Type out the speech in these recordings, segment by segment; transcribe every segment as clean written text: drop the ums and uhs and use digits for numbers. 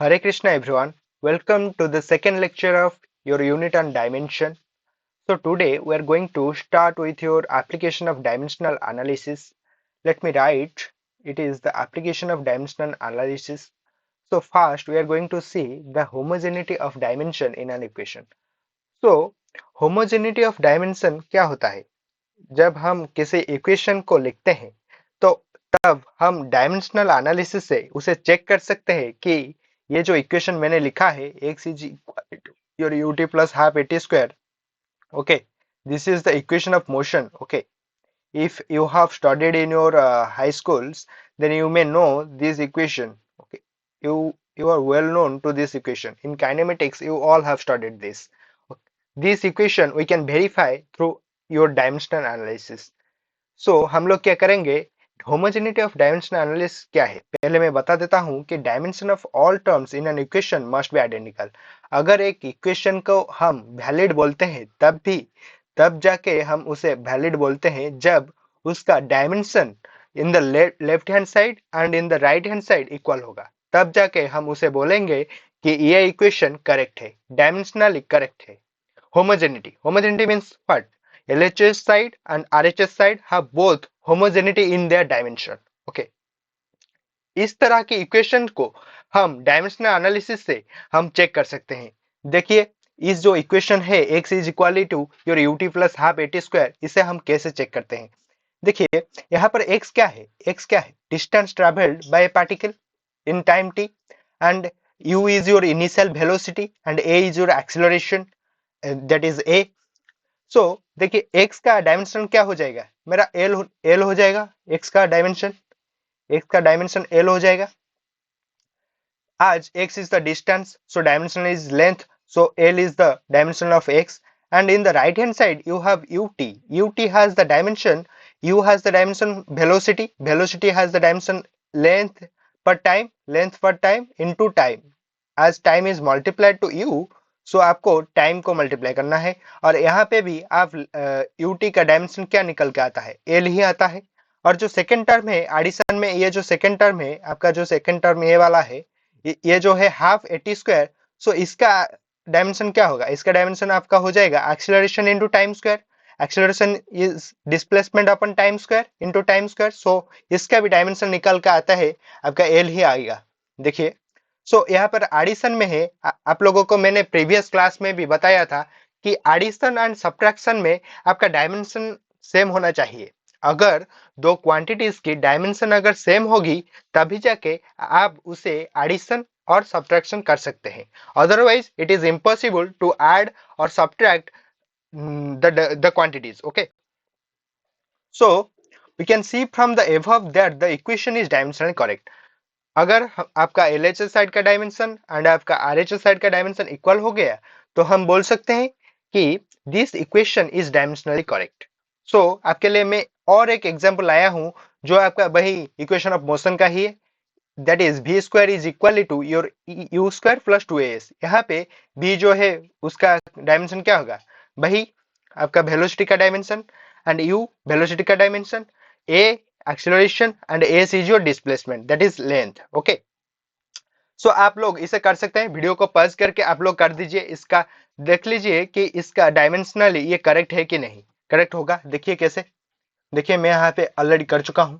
Hare Krishna everyone. Welcome to the second lecture of your unit on dimension. So today we are going to start with your application of dimensional analysis. Let me write. It is the application of dimensional analysis. So first we are going to see the homogeneity of dimension in an equation. So homogeneity of dimension क्या होता है? जब हम किसी equation को लिखते हैं तो तब हम डायमेंशनल एनालिसिस से उसे चेक कर सकते हैं कि ये जो इक्वेशन मैंने लिखा है x is your ut plus half at square. Okay, this is the equation of motion. Okay, if you have studied in your high schools, then you may know this equation. Okay, you are well known to this equation. In kinematics you all have studied this. Okay. This equation we can verify through your dimensional analysis. सो हम लोग क्या करेंगे? Homogeneity of dimension analysis क्या है पहले मैं बता देता हूं कि dimension of all terms in an equation must be identical. अगर एक इक्वेशन को हम वैलिड बोलते हैं तब जाके हम उसे वैलिड बोलते हैं जब उसका dimension in the left hand side and in the right hand side equal होगा. तब जाके हम उसे बोलेंगे कि ये इक्वेशन करेक्ट है, डायमेंशनली करेक्ट है. Homogeneity means what? LHS side and RHS side have both homogeneity in their dimension. Okay. इस तरह की इक्वेशन को हम डायमेंशनल एनालिसिस से हम चेक कर सकते हैं. देखिए इस जो इक्वेशन है x is equal to your ut plus half AT square, इसे हम कैसे चेक करते हैं? देखिए यहाँ पर x क्या है? x क्या है? Distance travelled by A particle in time t and u is your initial velocity and a is your acceleration, that is a. सो देखिए x का डायमेंशन क्या हो जाएगा? मेरा l हो जाएगा. x का डायमेंशन l हो जाएगा. आज x is the distance, so dimension is length, so l is the dimension of x. And in the right hand side you have ut has the dimension, u has the dimension velocity has the dimension length per time into time. as time is multiplied to u, सो आपको time को multiply करना है. और यहाँ पे भी आप ut का डायमेंशन क्या निकल के आता है? l ही आता है. और जो सेकंड टर्म है एडिशन में, ये जो सेकंड टर्म है आपका, जो सेकंड टर्म ये वाला है, ये जो है हाफ एटी स्क्वायर, सो इसका डायमेंशन क्या होगा? इसका डायमेंशन आपका हो जाएगा acceleration into time square. Acceleration is displacement upon time square into time square. So इसका भी डायमेंशन निकल के आता है आपका एल ही आएगा. देखिए यहाँ पर एडिशन में है. आप लोगों को मैंने प्रीवियस क्लास में भी बताया था कि एडिशन एंड सब्ट्रैक्शन में आपका डायमेंशन सेम होना चाहिए. अगर दो क्वांटिटीज की डायमेंशन अगर सेम होगी तभी जाके आप उसे एडिशन और सब्ट्रैक्शन कर सकते हैं. Otherwise it is impossible to add और subtract the quantities. Okay, so we can see from the above that the equation is dimensionally correct. अगर आपका LHS साइड का डायमेंशन एंड आपका RHS साइड का डायमेंशन इक्वल हो गया तो हम बोल सकते हैं कि this equation is dimensionally correct. So आपके लिए मैं और एक एग्जांपल लाया हूं जो आपका वही इक्वेशन ऑफ मोशन का ही है. That is v square is equal to your u square plus 2as. यहाँ पे v जो है उसका डायमेंशन क्या होगा? वही आपका वेलोसिटी का डायमेंशन एंड u वेलोसिटी का dimension, a acceleration and s is your displacement, that is length. Okay, सो आप लोग इसे कर सकते हैं. वीडियो को पॉज करके आप लोग कर दीजिए, इसका देख लीजिए कि इसका डायमेंशनली ये करेक्ट है कि नहीं. करेक्ट होगा. देखिए कैसे. देखिए मैं यहाँ पे ऑलरेडी कर चुका हूँ.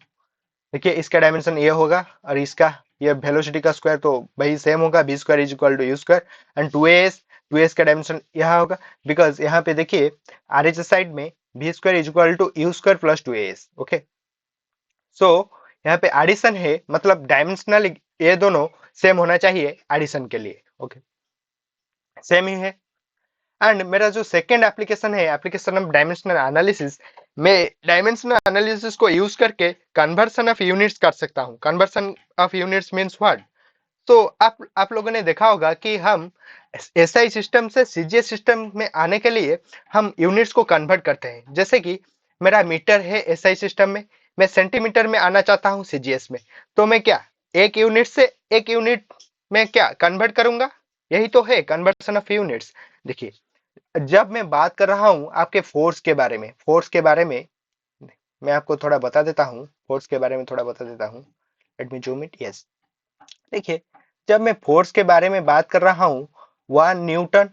देखिए इसका डायमेंशन ये होगा और इसका ये वेलोसिटी का स्क्वायर तो वही सेम होगा, v square is equal to u square and 2as का डायमेंशन यहाँ होगा. बिकॉज यहाँ पे देखिए RHS साइड में v square is equal to u square plus 2as. Okay, so यहाँ पे एडिशन है मतलब डायमेंशनल ये दोनों सेम होना चाहिए एडिशन के लिए. ओके, सेम ही है. एंड मेरा जो सेकंड एप्लीकेशन है, एप्लीकेशन ऑफ डायमेंशनल एनालिसिस, मैं डायमेंशनल एनालिसिस को यूज करके कन्वर्सन ऑफ यूनिट्स कर सकता हूँ. Conversion of units means what? तो आप लोगों ने देखा होगा कि हम एसआई सिस्टम से सीजीएस सिस्टम में आने के लिए हम यूनिट्स को कन्वर्ट करते हैं. जैसे कि मेरा मीटर है एसआई सिस्टम में, मैं सेंटीमीटर में आना चाहता हूँ सीजीएस में, तो मैं क्या एक यूनिट से एक यूनिट में क्या कन्वर्ट करूंगा? यही तो है कन्वर्सन ऑफ यूनिट्स. देखिए जब मैं बात कर रहा हूं आपके फोर्स के बारे में मैं आपको थोड़ा बता देता हूं. फोर्स के बारे में थोड़ा बता देता हूं. Let me zoom it. Yes, देखिए जब मैं फोर्स के बारे में बात कर रहा हूं, 1 न्यूटन,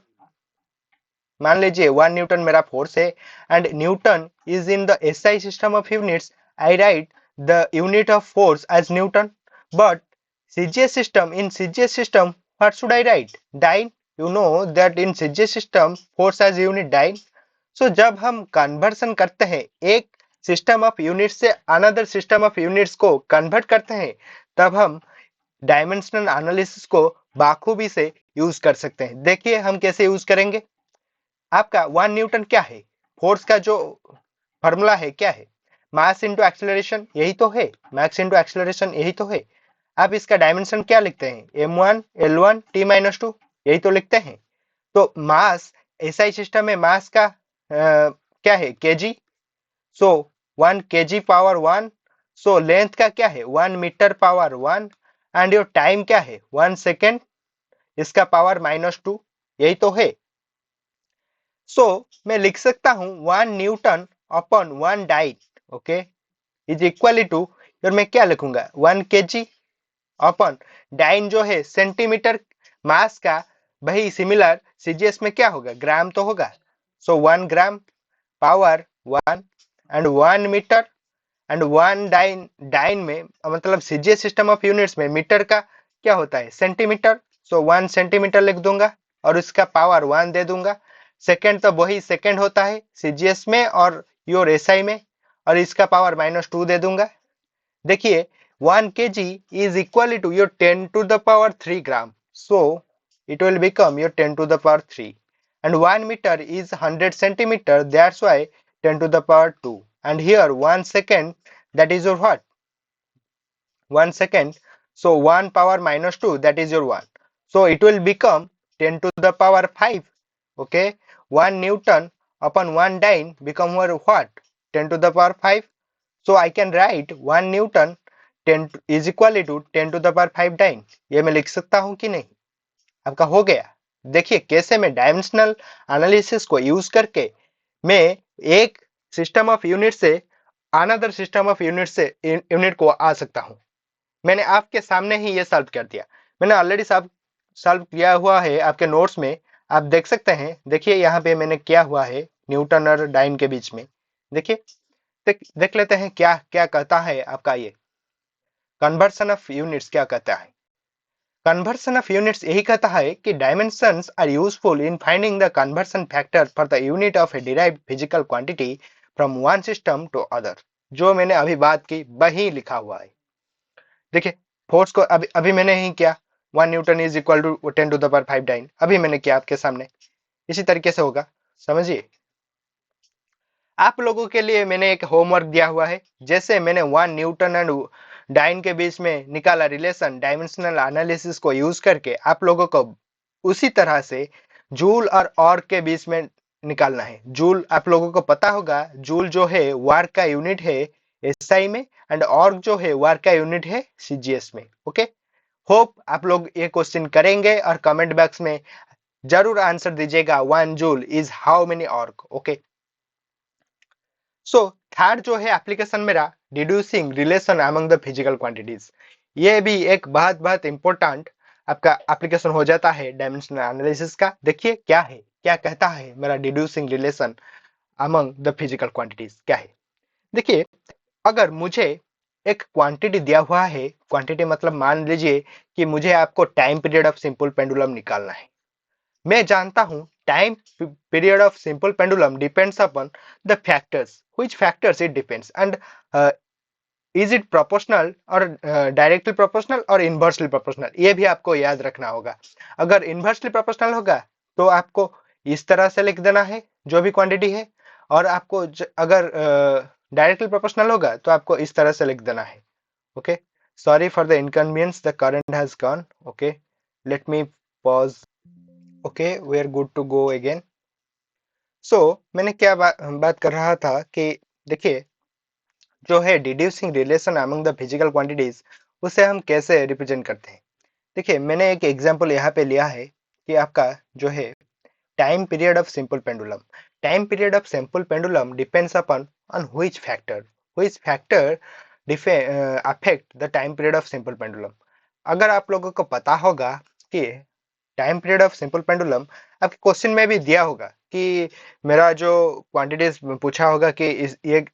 मान लीजिए 1 न्यूटन मेरा फोर्स है and Newton is in the SI system of units, I write the unit of force as Newton, but CGS system, in CGS system what should I write? Dyne. You know that in CGS system force as unit dyne. So जब हम conversion करते हैं, एक system of units से another system of units को convert करते हैं, तब हम डायमेंशनल एनालिसिस को बाखूबी से यूज कर सकते हैं. देखिए हम कैसे यूज करेंगे. आपका 1 न्यूटन क्या है? फोर्स का जो फॉर्मूला है क्या है? मास इंटू एक्सेलरेशन, यही तो है. मैक्स इंटू एक्सेलरेशन, यही तो है. आप इसका डायमेंशन क्या लिखते हैं? m1 l1 t-2, यही तो लिखते हैं. तो मास, एसआई सिस्टम में मास का क्या है? केजी. सो 1 kg/1. सो लेंथ का क्या है? 1 मीटर/1. एंड योर टाइम क्या है? 1 सेकेंड, इसका पावर -2, यही तो है. सो मैं लिख सकता हूं 1 न्यूटन/1 dyne, okay, is equal to, और मैं क्या लिखूंगा? 1 kg/ डाइन जो है सेंटीमीटर मास का, वही सिमिलर सीजीएस में क्या होगा? ग्राम तो होगा. सो 1 ग्राम/1 and 1 metre and 1 dyne. Dyne में मतलब सीजीएस सिस्टम ऑफ यूनिट्स में मीटर का क्या होता है? सेंटीमीटर. सो 1 सेंटीमीटर लिख दूंगा और इसका पावर 1 दे दूंगा. सेकेंड तो वही सेकेंड होता है सीजीएस में और योर एसआई में, और इसका पावर -2 दे दूंगा. देखिए 1 kg is equal to your 10⁻³ gram. So it will become your 10⁻³. And 1 meter is 100 centimeter. That's why 10⁻². And here 1 second, that is your what? 1 second. So 1 power -2, that is your 1. So it will become 10⁵. Okay. 1 Newton/1 dyne become what? 10⁵. So I can write 1 Newton 10 is equal to 10⁵ dyne. ये मैं लिख सकता हूं कि नहीं? आपका हो गया. देखिए कैसे मैं डायमेंशनल एनालिसिस को यूज करके मैं एक सिस्टम ऑफ यूनिट से अनदर सिस्टम ऑफ यूनिट को आ सकता हूं. मैंने आपके सामने ही ये सॉल्व कर दिया. मैंने ऑलरेडी सॉल्व किया हुआ है आपके नोट्स में, आप देख सकते हैं. देखिए यहाँ पे मैंने किया हुआ है न्यूटन और डाइन के बीच में. देखिए देख लेते हैं क्या क्या कहता है आपका ये कन्वर्सन ऑफ यूनिट्स. क्या कहता है कन्वर्सन ऑफ यूनिट्स? यही कहता है कि dimensions are useful in finding the conversion factor for the unit of a derived physical quantity from one system to other. जो मैंने अभी बात की वही लिखा हुआ है. देखिए फोर्स को अभी अभी मैंने ही किया, 1 newton is equal to 10⁵ dyne. अभी मैंने किया आपके सामने. इसी तरीके से होगा, समझिए. आप लोगों के लिए मैंने एक होमवर्क दिया हुआ है. जैसे मैंने 1 न्यूटन एंड डाइन के बीच में निकाला रिलेशन डायमेंशनल एनालिसिस को यूज करके, आप लोगों को उसी तरह से जूल और ऑर्ग के बीच में निकालना है. जूल आप लोगों को पता होगा, जूल जो है वार्क का यूनिट है एसआई में, एंड ऑर्ग जो है वार्क का यूनिट है सीजीएस में. ओके, होप आप लोग ये क्वेश्चन करेंगे और कमेंट बॉक्स में जरूर आंसर दीजिएगा. 1 joule is how many erg. Okay. So third जो है एप्लीकेशन मेरा, deducing relation among the physical quantities. ये भी एक बहुत बहुत इंपॉर्टेंट आपका एप्लीकेशन हो जाता है डायमेंशनल एनालिसिस का. देखिए क्या है, क्या कहता है मेरा deducing relation among the physical quantities क्या है. देखिए अगर मुझे एक क्वांटिटी दिया हुआ है, क्वांटिटी मतलब मान लीजिए कि मुझे आपको time period of simple pendulum निकालना है. मैं जानता हूं time period of simple pendulum depends upon the factors. Which factors it depends, and is it proportional और डायरेक्टली प्रोपोर्शनल और इनवर्सली प्रोपोर्शनल. ये भी आपको याद रखना होगा. अगर इनवर्सली प्रोपोर्शनल होगा तो आपको इस तरह से लिख देना है जो भी क्वांटिटी है, और आपको अगर डायरेक्टली प्रोपोर्शनल होगा तो आपको इस तरह से लिख देना है. Okay, sorry for the inconvenience, the current has gone. Okay, let me pause. Okay, we are good to go again. So मैंने क्या बात कर रहा था कि देखिए जो है deducing relation among the physical quantities, उसे हम कैसे रिप्रेजेंट करते हैं. देखिए मैंने एक एग्जांपल यहाँ पे लिया है कि आपका जो है time period of simple pendulum. Time period of simple pendulum depends upon on which factor affect the time period of simple pendulum. अगर आप लोगों को पता होगा कि time period of simple pendulum आपके क्वेश्चन में भी दिया होगा कि मेरा जो क्वांटिटीज पूछा होगा कि ये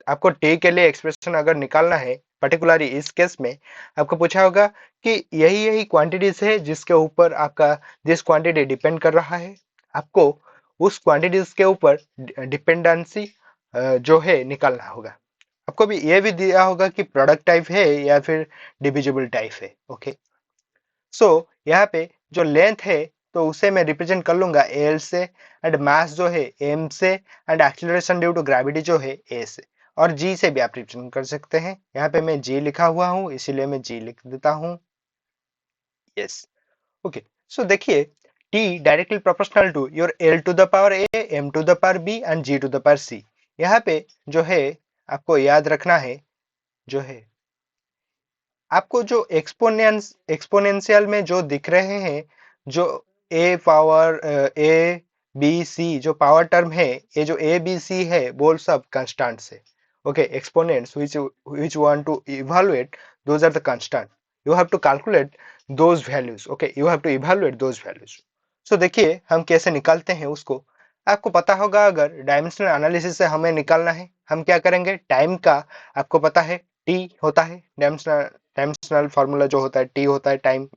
आपको टी के लिए एक्सप्रेशन अगर निकालना है, पर्टिकुलरली इस केस में आपको पूछा होगा कि यही यही क्वांटिटीज है जिसके ऊपर आपका दिस क्वांटिटी डिपेंड कर रहा है। आपको उस क्वांटिटीज के ऊपर डिपेंडेंसी जो है निकालना होगा। आपको भी ये भी दिया होगा कि प्रोडक्ट टाइप है या फिर डिविजिबल टाइप है। ओके, सो यहाँ पे जो लेंथ है तो उसे मैं रिप्रेजेंट कर लूंगा एल से, एंड मास जो है एम से, and acceleration due to gravity जो है ए से, और जी से भी आप रिप्रेजेंट कर सकते हैं। यहाँ पे मैं जी लिखा हुआ हूँ इसीलिए मैं जी लिख देता हूँ। यस, ओके, सो देखिए T directly proportional to your L to the power A, M to the power B and G to the power C. यहाँ पे जो है आपको याद रखना है जो है आपको जो एक्सपोनेंशियल में जो दिख रहे हैं, जो ए पावर ए बी सी जो पावर टर्म है, ये जो ए बी सी है वो सब कांस्टेंट्स है। Okay, exponents which want to evaluate, those are the constant. You have to calculate those values. Okay, you have to evaluate those values. So देखिए हम कैसे निकालते हैं उसको। आपको पता होगा अगर डायमेंशनल एनालिसिस से हमें निकालना है, हम क्या करेंगे, टाइम का आपको पता है टी होता है, डायमेंशनल फार्मूला जो होता है टी होता है टाइम,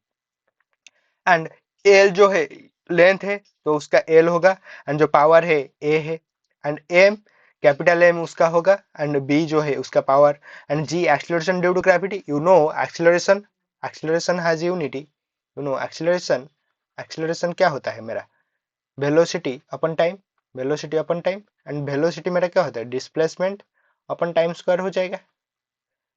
एंड एल जो है लेंथ है तो उसका एल होगा, एंड जो पावर है ए है, एंड एम कैपिटल एम उसका होगा, एंड बी जो है उसका power, and G acceleration due to gravity. You know acceleration, acceleration has unity, you know acceleration, acceleration क्या होता है मेरा, velocity upon time, velocity upon time, and velocity मेरा क्या होता है, डिस्प्लेसमेंट अपन टाइम स्क्वायर हो जाएगा।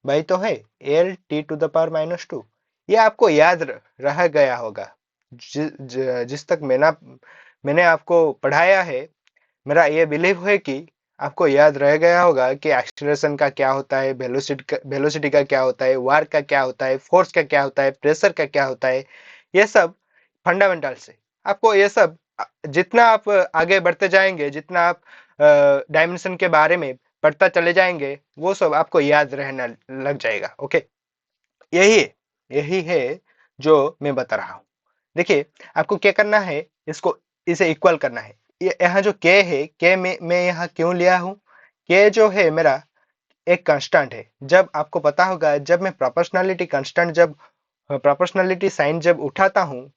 भाई तो है L T to the power -2। ये आपको याद रह गया होगा। जिस तक मैंने आपको पढ़ाया है, मेरा ये बिलीव है कि आपको याद रह गया होगा कि एक्सीलरेशन का क्या होता है, वेलोसिटी का क्या होता है, वार का क्या होता है, फोर्स का क्या होता है, प्रेशर का क्या होता है। ये सब फंडामेंटल से आपको ये सब जितना आप आगे बढ़ते जाएंगे, जितना आप डायमेंशन के बारे में पढ़ता चले जाएंगे, वो सब आपको याद रहना लग जाएगा। ओके, यही यही है जो मैं बता रहा हूँ। देखिए आपको क्या करना है, इसको इसे इक्वल करना है। यहाँ जो k है, k में मैं यहाँ क्यों लिया हूँ, k जो है मेरा एक कांस्टेंट है। जब आपको पता होगा, जब मैं प्रोपोर्शनलिटी कांस्टेंट, जब प्रोपोर्शनलिटी साइन जब उठाता हूँ,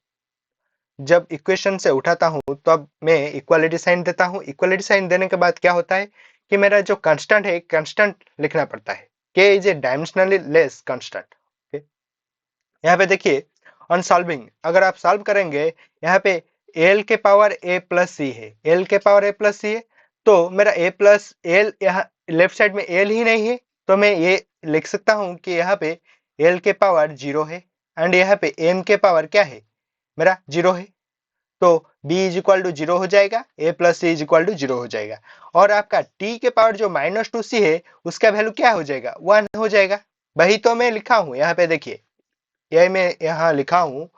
जब इक्वेशन से उठाता हूँ, तब मैं इक्वालिटी साइन देता हूँ। इक्वालिटी साइन देने के बाद क्या होता है कि मेरा जो कांस्टेंट है, कांस्टेंट लिखना पड़ता है। k is a dimensionally less constant. यहाँ पे देखिए ऑन सॉल्विंग, अगर आप सॉल्व करेंगे, यहाँ पे एल के पावर ए प्लस सी है, एल के पावर ए प्लस सी है, तो मेरा ए प्लस एल यहाँ लेफ्ट साइड में एल ही नहीं है, तो मैं ये लिख सकता हूँ कि यहाँ पे एल के पावर 0 है, एंड यहाँ पे एम के पावर क्या है, मेरा 0 है। तो b इज इक्वल टू 0 हो जाएगा, a plus C is equal to 0 हो जाएगा, और आपका t के पावर जो -2c है उसका वैल्यू क्या हो जाएगा, 1 हो जाएगा। वही तो मैं लिखा हूँ यहाँ पे, देखिए यही मैं यहाँ लिखा हूँ।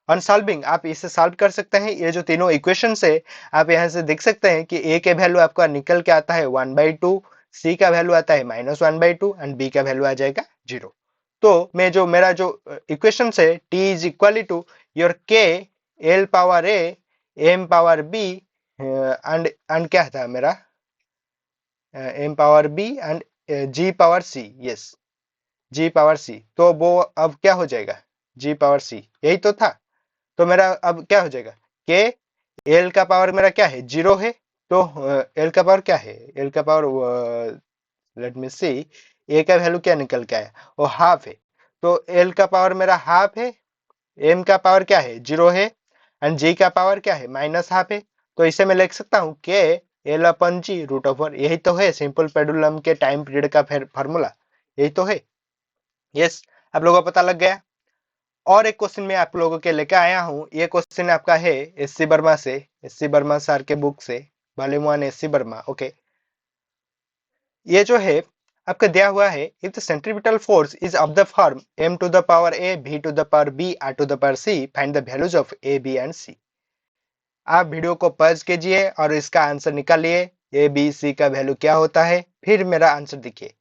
ऑन सॉल्विंग आप इसे सॉल्व कर सकते हैं, ये जो तीनों इक्वेशन है आप यहाँ से देख सकते हैं कि a के वैल्यू आपका निकल के आता है 1/2, c का वैल्यू आता है -1/2, एंड b का वैल्यू आ जाएगा 0। तो मैं जो मेरा जो इक्वेशन है t is equal to your k l power a m power b and क्या था मेरा m power b and g power c। Yes, g power c, तो वो अब क्या हो जाएगा, g पावर c, यही तो था। तो मेरा अब क्या हो जाएगा, k l का पावर मेरा क्या है, 0 है, तो l का पावर क्या है, l का power let me see, a का वैल्यू क्या निकल के आया, वो हाफ है, तो l का पावर मेरा हाफ है, m का पावर क्या है, 0 है, एंड g का पावर क्या है, -हाफ है। तो इसे मैं लिख सकता हूँ k l अपन g रूट ओवर, यही तो है सिंपल पेंडुलम के टाइम पीरियड का फार्मूला, यही तो है। यस, आप लोगों को पता लग गया। और एक क्वेश्चन मैं आप लोगों के लेकर आया हूँ, ये क्वेश्चन आपका है एससी वर्मा से, एससी वर्मा सर के बुक से, वॉल्यूम 1 एससी वर्मा। ओके, ये जो है आपका दिया हुआ है, if the centripetal force is of the form m to the power a, b to the power b, r to the power c, find the values of a, b and c। आप video को pause कीजिए और इसका answer निकालिए, a, b, c का value क्या होता है, फिर मेरा आंसर देखिए।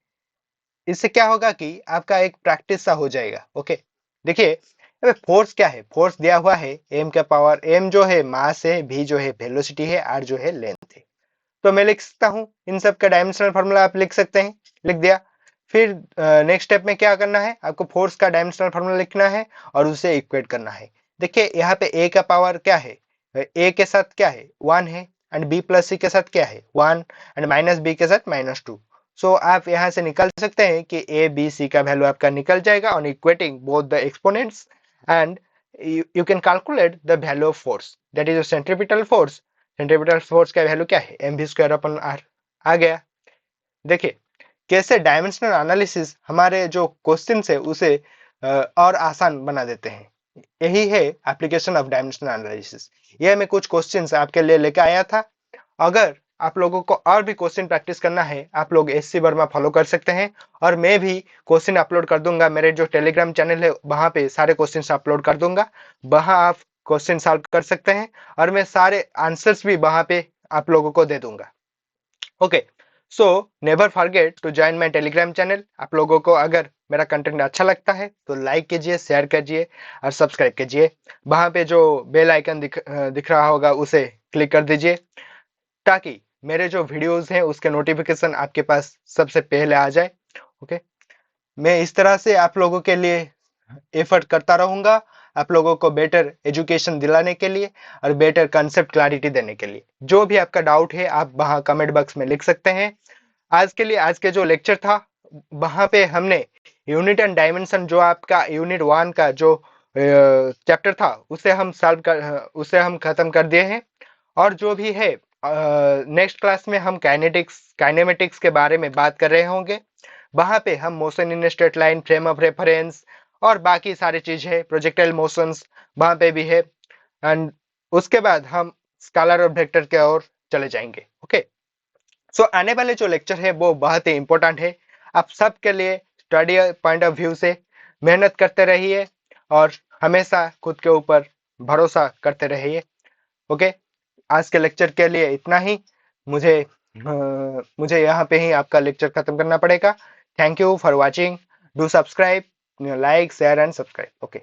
इससे क्या होगा कि आपका एक प्रैक्टिस सा हो जाएगा। ओके, देखिए अबे फोर्स क्या है? फोर्स दिया हुआ है m का पावर, m जो है मास है, v जो है वेलोसिटी है, r जो है लेंथ है। तो मैं लिख सकता हूँ इन सब का डायमेंशनल फार्मूला, आप लिख सकते हैं, लिख दिया। फिर नेक्स्ट स्टेप में क्या करना है, आपको फोर्स का डायमेंशनल फार्मूला लिखना है और उसे इक्वेट करना है। देखिए यहाँ पे a का पावर क्या है, a के साथ क्या है 1 है, एंड b प्लस c के साथ क्या है 1, एंड माइनस b के साथ -2। सो आप यहाँ से निकाल सकते हैं कि a b c का वैल्यू आपका निकल जाएगा on equating both the exponents, and you can calculate the value of force, that is a centripetal force। Centripetal force का वैल्यू क्या है mv²/r आ गया। देखिए कैसे डायमेंशनल एनालिसिस हमारे जो क्वेश्चन है उसे और आसान बना देते हैं। यही है एप्लीकेशन ऑफ डायमेंशनल एनालिसिस। यह मैं कुछ क्वेश्चंस आपके लिए लेकर आया था। अगर आप लोगों को और भी क्वेश्चन प्रैक्टिस करना है, आप लोग SC वर्मा फॉलो कर सकते हैं, और मैं भी क्वेश्चन अपलोड कर दूंगा मेरे जो टेलीग्राम चैनल है, वहां पे सारे क्वेश्चन अपलोड कर दूंगा। वहां आप क्वेश्चन सॉल्व कर सकते हैं और मैं सारे आंसर्स भी वहां पे आप लोगों को दे दूंगा। Okay, so never forget to join my Telegram channel. आप लोगों को अगर मेरा कंटेंट अच्छा लगता है तो लाइक कीजिए, शेयर कीजिए और सब्सक्राइब कीजिए। वहां पे जो बेल आइकन दिख रहा होगा उसे क्लिक कर दीजिए, ताकि मेरे जो वीडियोस हैं उसके नोटिफिकेशन आपके पास सबसे पहले आ जाए। ओके, मैं इस तरह से आप लोगों के लिए एफर्ट करता रहूंगा, आप लोगों को बेटर एजुकेशन दिलाने के लिए और बेटर कंसेप्ट क्लैरिटी देने के लिए। जो भी आपका डाउट है आप वहां कमेंट बॉक्स में लिख सकते हैं। आज के लिए आज के जो लेक्चर था वहां पे हमने यूनिट एंड डायमेंशन, जो आपका यूनिट 1 का जो चैप्टर था उसे हम खत्म कर दिए हैं। और जो भी है नेक्स्ट क्लास में हम काइनेमेटिक्स के बारे में बात कर रहे होंगे। वहां पे हम motion in straight line, frame of reference और बाकी सारी चीज है, प्रोजेक्टाइल मोशंस वहां पे भी है। एंड उसके बाद हम स्केलर और वेक्टर के ओर चले जाएंगे। ओके, सो आने वाले जो लेक्चर है वो बहुत ही इंपॉर्टेंट है आप सबके लिए। स्टडी पॉइंट ऑफ व्यू से मेहनत करते रहिए और हमेशा खुद के ऊपर भरोसा करते रहिए। ओके, आज के लेक्चर के लिए इतना ही। मुझे मुझे यहाँ पे ही आपका लेक्चर खत्म करना पड़ेगा। Thank you for watching. Do subscribe, like, share and subscribe. Okay.